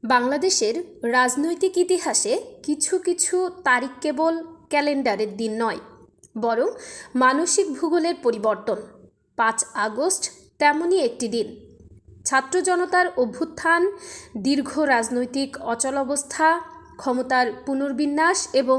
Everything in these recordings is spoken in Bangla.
বাংলাদেশের রাজনৈতিক ইতিহাসে কিছু কিছু তারিখ কেবল ক্যালেন্ডারের দিন নয়, বরং মানসিক ভূগোলের পরিবর্তন। 5 আগস্ট তেমনই একটি দিন। ছাত্র জনতার অভ্যুত্থান, দীর্ঘ রাজনৈতিক অচলাবস্থা, ক্ষমতার পুনর্বিন্যাস এবং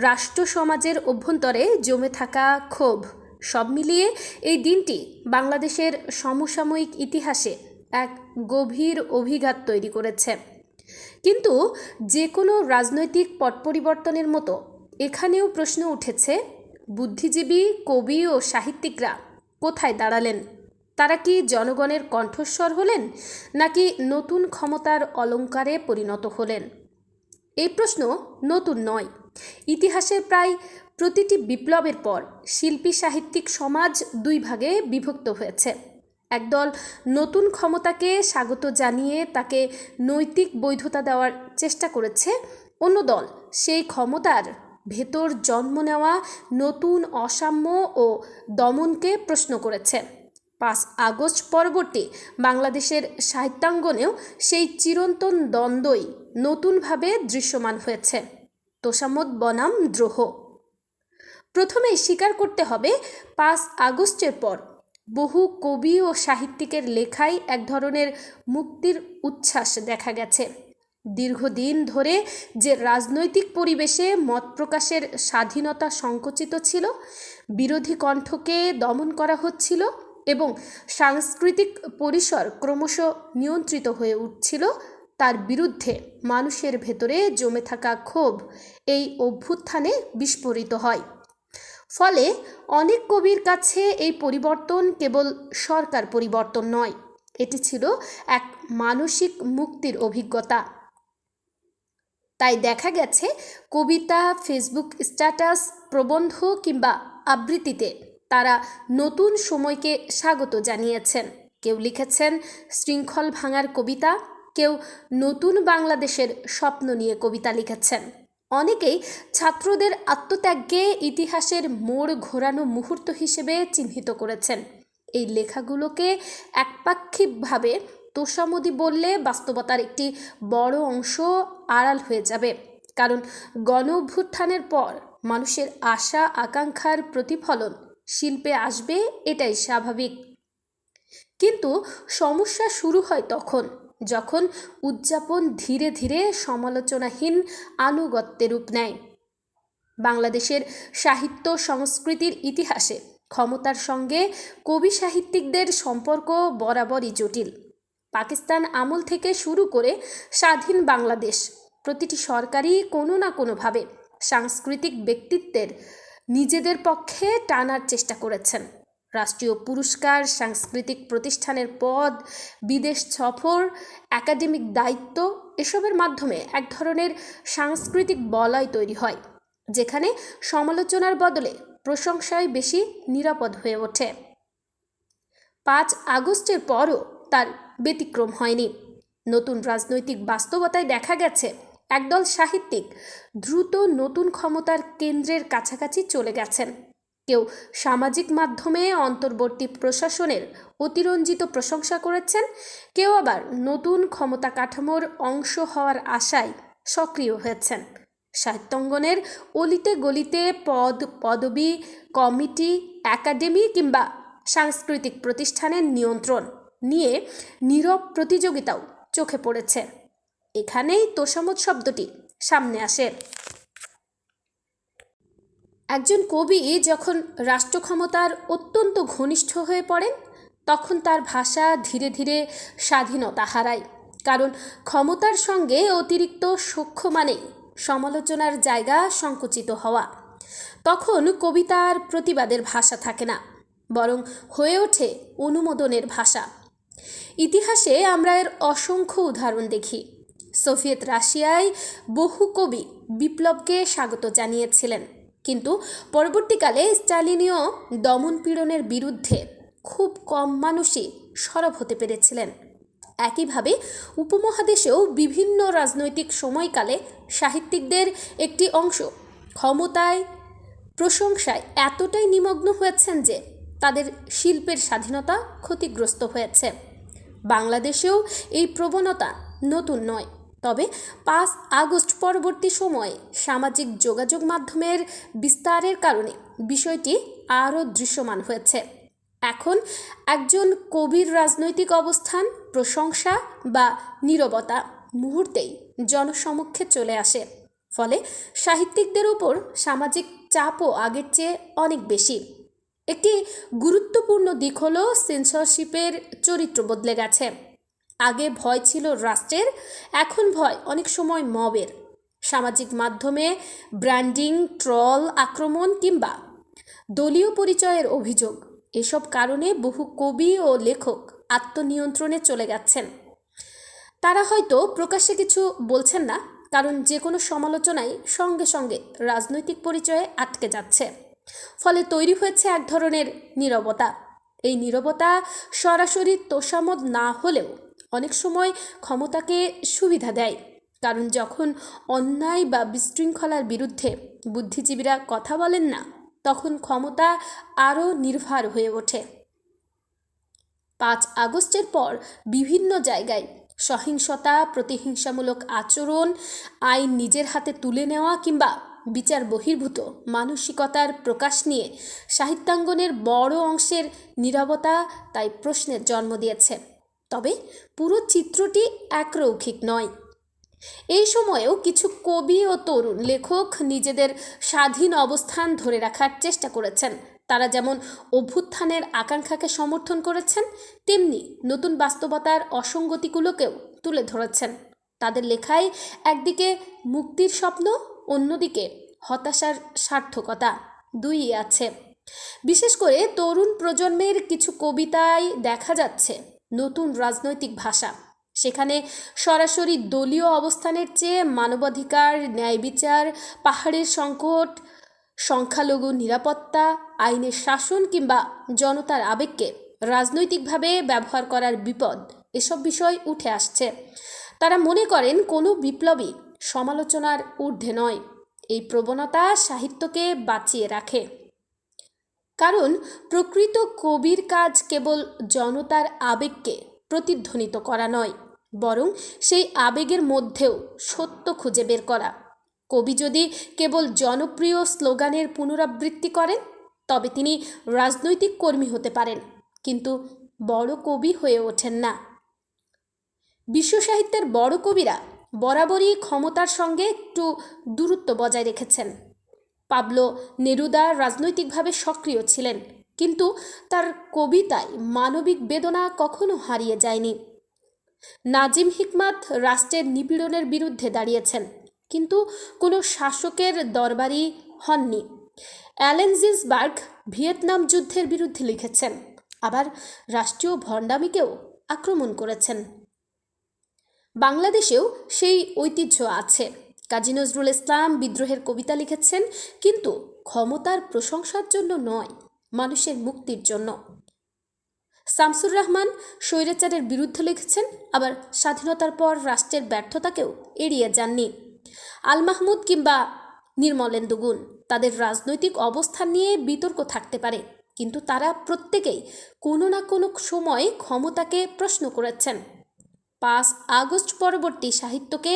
রাষ্ট্র সমাজের অভ্যন্তরে জমে থাকা ক্ষোভ, সব মিলিয়ে এই দিনটি বাংলাদেশের সমসাময়িক ইতিহাসে এক গভীর অভিঘাত তৈরি করেছে। কিন্তু যে কোনো রাজনৈতিক পট পরিবর্তনের মতো এখানেও প্রশ্ন উঠেছে, বুদ্ধিজীবী, কবি ও সাহিত্যিকরা কোথায় দাঁড়ালেন? তারা কি জনগণের কণ্ঠস্বর হলেন, নাকি নতুন ক্ষমতার অলংকারে পরিণত হলেন? এই প্রশ্ন নতুন নয়। ইতিহাসের প্রায় প্রতিটি বিপ্লবের পর শিল্পী সাহিত্যিক সমাজ দুই ভাগে বিভক্ত হয়েছে। একদল নতুন ক্ষমতাকে স্বাগত জানিয়ে তাকে নৈতিক বৈধতা দেওয়ার চেষ্টা করেছে, অন্য দল সেই ক্ষমতার ভেতর জন্ম নেওয়া নতুন অসাম্য ও দমনকে প্রশ্ন করেছে। 5 আগস্ট পরবর্তী বাংলাদেশের সাহিত্যাঙ্গনেও সেই চিরন্তন দ্বন্দ্বই নতুনভাবে দৃশ্যমান হয়েছে। তোষামোদ বনাম দ্রোহ। প্রথমেই স্বীকার করতে হবে, 5 আগস্টের পর বহু কবি ও সাহিত্যিকের লেখায় এক ধরনের মুক্তির উচ্ছ্বাস দেখা গেছে। দীর্ঘদিন ধরে যে রাজনৈতিক পরিবেশে মত প্রকাশের স্বাধীনতা সংকুচিত ছিল, বিরোধী কণ্ঠকে দমন করা হচ্ছিল এবং সাংস্কৃতিক পরিসর ক্রমশ নিয়ন্ত্রিত হয়ে উঠছিল, তার বিরুদ্ধে মানুষের ভেতরে জমে থাকা ক্ষোভ এই অভ্যুত্থানে বিস্ফোরিত হয়। ফলে অনেক কবির কাছে এই পরিবর্তন কেবল সরকার পরিবর্তন নয়, এটি ছিল এক মানসিক মুক্তির অভিজ্ঞতা। তাই দেখা গেছে, কবিতা, ফেসবুক স্ট্যাটাস, প্রবন্ধ কিংবা আবৃত্তিতে তারা নতুন সময়কে স্বাগত জানিয়েছেন। কেউ লিখেছেন শৃঙ্খল ভাঙার কবিতা, কেউ নতুন বাংলাদেশের স্বপ্ন নিয়ে কবিতা লিখেছেন। অনেকেই ছাত্রদের আত্মত্যাগকে ইতিহাসের মোড় ঘোরানো মুহূর্ত হিসেবে চিহ্নিত করেছেন। এই লেখাগুলোকে একপাক্ষিকভাবে তোষামোদি বললে বাস্তবতার একটি বড় অংশ আড়াল হয়ে যাবে, কারণ গণ অভ্যুত্থানের পর মানুষের আশা আকাঙ্ক্ষার প্রতিফলন শিল্পে আসবে, এটাই স্বাভাবিক। কিন্তু সমস্যা শুরু হয় তখন, যখন উদযাপন ধীরে ধীরে সমালোচনাহীন আনুগত্যে রূপ নেয়। বাংলাদেশের সাহিত্য সংস্কৃতির ইতিহাসে ক্ষমতার সঙ্গে কবি সাহিত্যিকদের সম্পর্ক বরাবরই জটিল। পাকিস্তান আমল থেকে শুরু করে স্বাধীন বাংলাদেশ, প্রতিটি সরকারই কোনো না কোনোভাবে সাংস্কৃতিক ব্যক্তিত্বের নিজেদের পক্ষে টানার চেষ্টা করেছেন। রাষ্ট্রীয় পুরস্কার, সাংস্কৃতিক প্রতিষ্ঠানের পদ, বিদেশ সফর, একাডেমিক দায়িত্ব, এসবের মাধ্যমে এক ধরনের সাংস্কৃতিক বলয় তৈরি হয়, যেখানে সমালোচনার বদলে প্রশংসাই বেশি নিরাপদ হয়ে ওঠে। 5 আগস্টের পরও তার ব্যতিক্রম হয়নি। নতুন রাজনৈতিক বাস্তবতায় দেখা গেছে, একদল সাহিত্যিক দ্রুত নতুন ক্ষমতার কেন্দ্রের কাছাকাছি চলে গেছেন। কেউ সামাজিক মাধ্যমে অন্তর্বর্তী প্রশাসনের অতিরঞ্জিত প্রশংসা করেছেন, কেউ আবার নতুন ক্ষমতা কাঠামোর অংশ হওয়ার আশায় সক্রিয় হয়েছেন। সাহিত্যাঙ্গনের অলিতে গলিতে পদ, পদবি, কমিটি, একাডেমি কিংবা সাংস্কৃতিক প্রতিষ্ঠানের নিয়ন্ত্রণ নিয়ে নীরব প্রতিযোগিতাও চোখে পড়েছে। এখানেই তোষামোদ শব্দটি সামনে আসে। একজন কবি যখন রাষ্ট্র ক্ষমতার অত্যন্ত ঘনিষ্ঠ হয়ে পড়েন, তখন তার ভাষা ধীরে ধীরে স্বাধীনতা হারায়, কারণ ক্ষমতার সঙ্গে অতিরিক্ত সখ্য মানেই সমালোচনার জায়গা সংকুচিত হওয়া। তখন কবিতার প্রতিবাদের ভাষা থাকে না, বরং হয়ে ওঠে অনুমোদনের ভাষা। ইতিহাসে আমরা এর অসংখ্য উদাহরণ দেখি। সোভিয়েত রাশিয়ায় বহু কবি বিপ্লবকে স্বাগত জানিয়েছিলেন, কিন্তু পরবর্তীকালে স্টালিনীয় দমনপীড়নের বিরুদ্ধে খুব কম মানুষই সরব হতে পেরেছিলেন। একইভাবে উপমহাদেশেও বিভিন্ন রাজনৈতিক সময়কালে সাহিত্যিকদের একটি অংশ ক্ষমতায়, প্রশংসায় এতটাই নিমগ্ন হয়েছেন যে তাদের শিল্পের স্বাধীনতা ক্ষতিগ্রস্ত হয়েছে। বাংলাদেশেও এই প্রবণতা নতুন নয়। তবে 5 আগস্ট পরবর্তী সময়ে সামাজিক যোগাযোগ মাধ্যমের বিস্তারের কারণে বিষয়টি আরও দৃশ্যমান হয়েছে। এখন একজন কবির রাজনৈতিক অবস্থান, প্রশংসা বা নীরবতা মুহূর্তেই জনসমক্ষে চলে আসে। ফলে সাহিত্যিকদের উপর সামাজিক চাপও আগের চেয়ে অনেক বেশি। একটি গুরুত্বপূর্ণ দিক হলো সেন্সরশিপের চরিত্র বদলে গেছে। আগে ভয় ছিল রাষ্ট্রের, এখন ভয় অনেক সময় মবের। সামাজিক মাধ্যমে ব্র্যান্ডিং, ট্রল, আক্রমণ কিংবা দলীয় পরিচয়ের অভিযোগ, এসব কারণে বহু কবি ও লেখক আত্মনিয়ন্ত্রণে চলে যাচ্ছেন। তারা হয়তো প্রকাশ্যে কিছু বলছেন না, কারণ যে কোনো সমালোচনাই সঙ্গে সঙ্গে রাজনৈতিক পরিচয়ে আটকে যাচ্ছে। ফলে তৈরি হয়েছে এক ধরনের নীরবতা। এই নীরবতা সরাসরি তোষামোদ না হলেও অনেক সময় ক্ষমতাকে সুবিধা দেয়, কারণ যখন অন্যায় বা বিশৃঙ্খলার বিরুদ্ধে বুদ্ধিজীবীরা কথা বলেন না, তখন ক্ষমতা আরও নির্ভর হয়ে ওঠে। 5 আগস্টের পর বিভিন্ন জায়গায় সহিংসতা, প্রতিহিংসামূলক আচরণ, আইন নিজের হাতে তুলে নেওয়া কিংবা বিচার বহির্ভূত মানসিকতার প্রকাশ নিয়ে সাহিত্যাঙ্গনের বড় অংশের নীরবতা তাই প্রশ্নের জন্ম দিয়েছে। তবে পুরো চিত্রটি একরৈখিক নয়। এই সময়েও কিছু কবি ও তরুণ লেখক নিজেদের স্বাধীন অবস্থান ধরে রাখার চেষ্টা করেছেন। তারা যেমন অভ্যুত্থানের আকাঙ্ক্ষাকে সমর্থন করেছেন, তেমনি নতুন বাস্তবতার অসঙ্গতিগুলোকেও তুলে ধরেছেন। তাদের লেখায় একদিকে মুক্তির স্বপ্ন, অন্যদিকে হতাশার সার্থকতা দুইই আছে। বিশেষ করে তরুণ প্রজন্মের কিছু কবিতায় দেখা যাচ্ছে নতুন রাজনৈতিক ভাষা। সেখানে সরাসরি দলীয় অবস্থানের চেয়ে মানবাধিকার, ন্যায় বিচার, পাহাড়ের সংকট, সংখ্যালঘু নিরাপত্তা, আইনের শাসন কিংবা জনতার আবেগকে রাজনৈতিকভাবে ব্যবহার করার বিপদ, এসব বিষয় উঠে আসছে। তারা মনে করেন কোনো বিপ্লবী সমালোচনার ঊর্ধ্বে নয়। এই প্রবণতা সাহিত্যকে বাঁচিয়ে রাখে, কারণ প্রকৃত কবির কাজ কেবল জনতার আবেগকে প্রতিধ্বনিত করা নয়, বরং সেই আবেগের মধ্যেও সত্য খুঁজে বের করা। কবি যদি কেবল জনপ্রিয় স্লোগানের পুনরাবৃত্তি করেন, তবে তিনি রাজনৈতিক কর্মী হতে পারেন, কিন্তু বড় কবি হয়ে ওঠেন না। বিশ্ব সাহিত্যের বড় কবিরা বরাবরই ক্ষমতার সঙ্গে একটু দূরত্ব বজায় রেখেছেন। পাবলো নেরুদা রাজনৈতিকভাবে সক্রিয় ছিলেন, কিন্তু তার কবিতায় মানবিক বেদনা কখনো হারিয়ে যায়নি। নাজিম হিকমাত রাষ্ট্রের নিপীড়নের বিরুদ্ধে দাঁড়িয়েছেন, কিন্তু কোনো শাসকের দরবারি হননি। অ্যালেন জিন্সবার্গ ভিয়েতনাম যুদ্ধের বিরুদ্ধে লিখেছেন, আবার রাষ্ট্রীয় ভণ্ডামিকেও আক্রমণ করেছেন। বাংলাদেশেও সেই ঐতিহ্য আছে। কাজী নজরুল ইসলাম বিদ্রোহের কবিতা লিখেছেন, কিন্তু ক্ষমতার প্রশংসার জন্য নয়, মানুষের মুক্তির জন্য। শামসুর রহমান স্বৈরাচারের বিরুদ্ধে লিখেছেন, আবার স্বাধীনতার পর রাষ্ট্রের ব্যর্থতাকেও এড়িয়ে যাননি। আল মাহমুদ কিংবা নির্মলেন্দু গুণ, তাদের রাজনৈতিক অবস্থান নিয়ে বিতর্ক থাকতে পারে, কিন্তু তারা প্রত্যেকেই কোনো না কোনো সময় ক্ষমতাকে প্রশ্ন করেছেন। 5 আগস্ট পরবর্তী সাহিত্যকে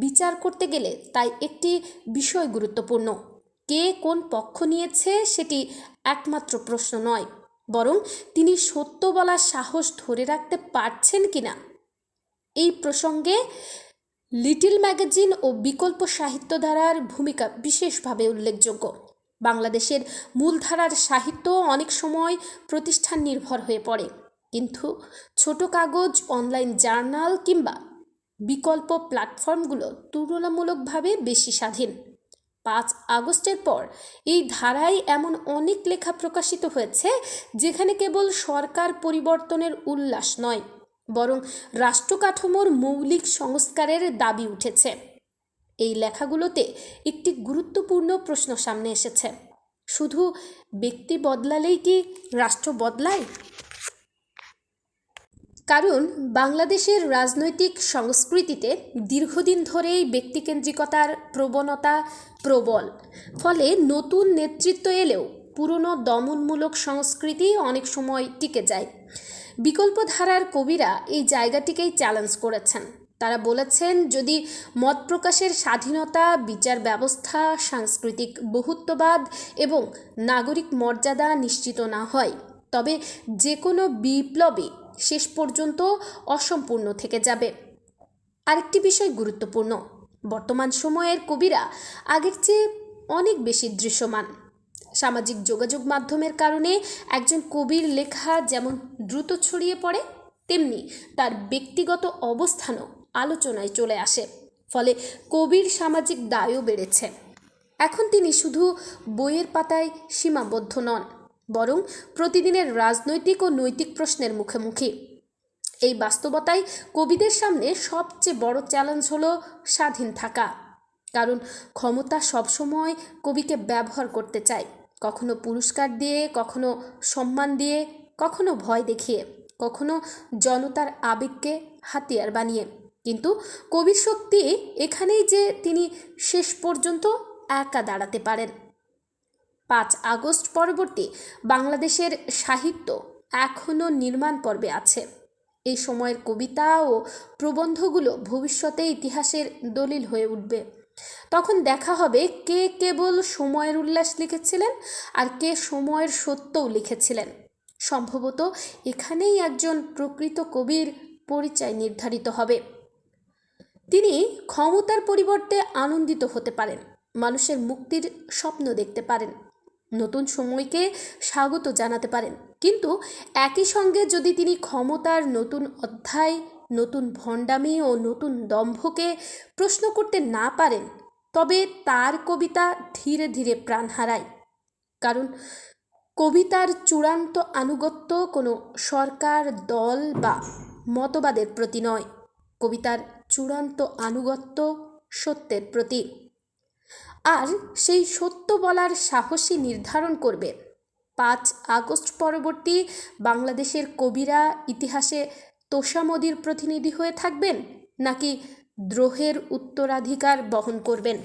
বিচার করতে গেলে তাই একটি বিষয় গুরুত্বপূর্ণ। কে কোন পক্ষ নিয়েছে সেটি একমাত্র প্রশ্ন নয়, বরং তিনি সত্য বলার সাহস ধরে রাখতে পারছেন কিনা। এই প্রসঙ্গে লিটল ম্যাগাজিন ও বিকল্প সাহিত্য ধারার ভূমিকা বিশেষভাবে উল্লেখযোগ্য। বাংলাদেশের মূলধারার সাহিত্য অনেক সময় প্রতিষ্ঠান নির্ভর হয়ে পড়ে, কিন্তু ছোট কাগজ, অনলাইন জার্নাল কিংবা বিকল্প প্ল্যাটফর্মগুলো তুলনামূলকভাবে বেশি স্বাধীন। 5 আগস্টের পর এই ধারায় এমন অনেক লেখা প্রকাশিত হয়েছে যেখানে কেবল সরকার পরিবর্তনের উল্লাস নয়, বরং রাষ্ট্রকাঠামোর মৌলিক সংস্কারের দাবি উঠেছে। এই লেখাগুলোতে একটি গুরুত্বপূর্ণ প্রশ্ন সামনে এসেছে, শুধু ব্যক্তি বদলালেই কি রাষ্ট্র বদলায়? কারণ বাংলাদেশের রাজনৈতিক সংস্কৃতিতে দীর্ঘদিন ধরেই ব্যক্তিকেন্দ্রিকতার প্রবণতা প্রবল। ফলে নতুন নেতৃত্ব এলেও পুরনো দমনমূলক সংস্কৃতি অনেক সময় টিকে যায়। বিকল্প ধারার কবিরা এই জায়গাটিকেই চ্যালেঞ্জ করেছেন। তারা বলেছেন, যদি মত প্রকাশের স্বাধীনতা, বিচার ব্যবস্থা, সাংস্কৃতিক বহুত্ববাদ এবং নাগরিক মর্যাদা নিশ্চিত না হয়, তবে যে কোনো বিপ্লবই শেষ পর্যন্ত অসম্পূর্ণ থেকে যাবে। আরেকটি বিষয় গুরুত্বপূর্ণ, বর্তমান সময়ের কবিরা আগের চেয়ে অনেক বেশি দৃশ্যমান। সামাজিক যোগাযোগ মাধ্যমের কারণে একজন কবির লেখা যেমন দ্রুত ছড়িয়ে পড়ে, তেমনি তার ব্যক্তিগত অবস্থানও আলোচনায় চলে আসে। ফলে কবির সামাজিক দায়ও বেড়েছে। এখন তিনি শুধু বইয়ের পাতায় সীমাবদ্ধ নন, বরং প্রতিদিনের রাজনৈতিক ও নৈতিক প্রশ্নের মুখোমুখি। এই বাস্তবতায় কবিদের সামনে সবচেয়ে বড় চ্যালেঞ্জ হলো স্বাধীন থাকা। কারণ ক্ষমতা সবসময় কবিকে ব্যবহার করতে চায়, কখনো পুরস্কার দিয়ে, কখনো সম্মান দিয়ে, কখনো ভয় দেখিয়ে, কখনো জনতার আবেগকে হাতিয়ার বানিয়ে। কিন্তু কবির শক্তি এখানেই যে তিনি শেষ পর্যন্ত একা দাঁড়াতে পারেন। 5 আগস্ট পরবর্তী বাংলাদেশের সাহিত্য এখনও নির্মাণ পর্বে আছে। এই সময়ের কবিতা ও প্রবন্ধগুলো ভবিষ্যতে ইতিহাসের দলিল হয়ে উঠবে। তখন দেখা হবে কে কেবল সময়ের উল্লাস লিখেছিলেন আর কে সময়ের সত্যও লিখেছিলেন। সম্ভবত এখানেই একজন প্রকৃত কবির পরিচয় নির্ধারিত হবে। তিনি ক্ষমতার পরিবর্তে আনন্দিত হতে পারেন, মানুষের মুক্তির স্বপ্ন দেখতে পারেন, নতুন সময়কে স্বাগত জানাতে পারেন। কিন্তু একই সঙ্গে যদি তিনি ক্ষমতার নতুন অধ্যায়, নতুন ভণ্ডামি ও নতুন দম্ভকে প্রশ্ন করতে না পারেন, তবে তার কবিতা ধীরে ধীরে প্রাণ হারায়। কারণ কবিতার চূড়ান্ত আনুগত্য কোনো সরকার, দল বা মতবাদের প্রতি নয়, কবিতার চূড়ান্ত আনুগত্য সত্যের প্রতি। আর সেই সত্য বলার সাহসী নির্ধারণ করবে 5 আগস্ট পরবর্তী বাংলাদেশের কবিরা ইতিহাসে তোষামোদীর প্রতিনিধি হয়ে থাকবেন, নাকি দ্রোহের উত্তরাধিকার বহন করবেন।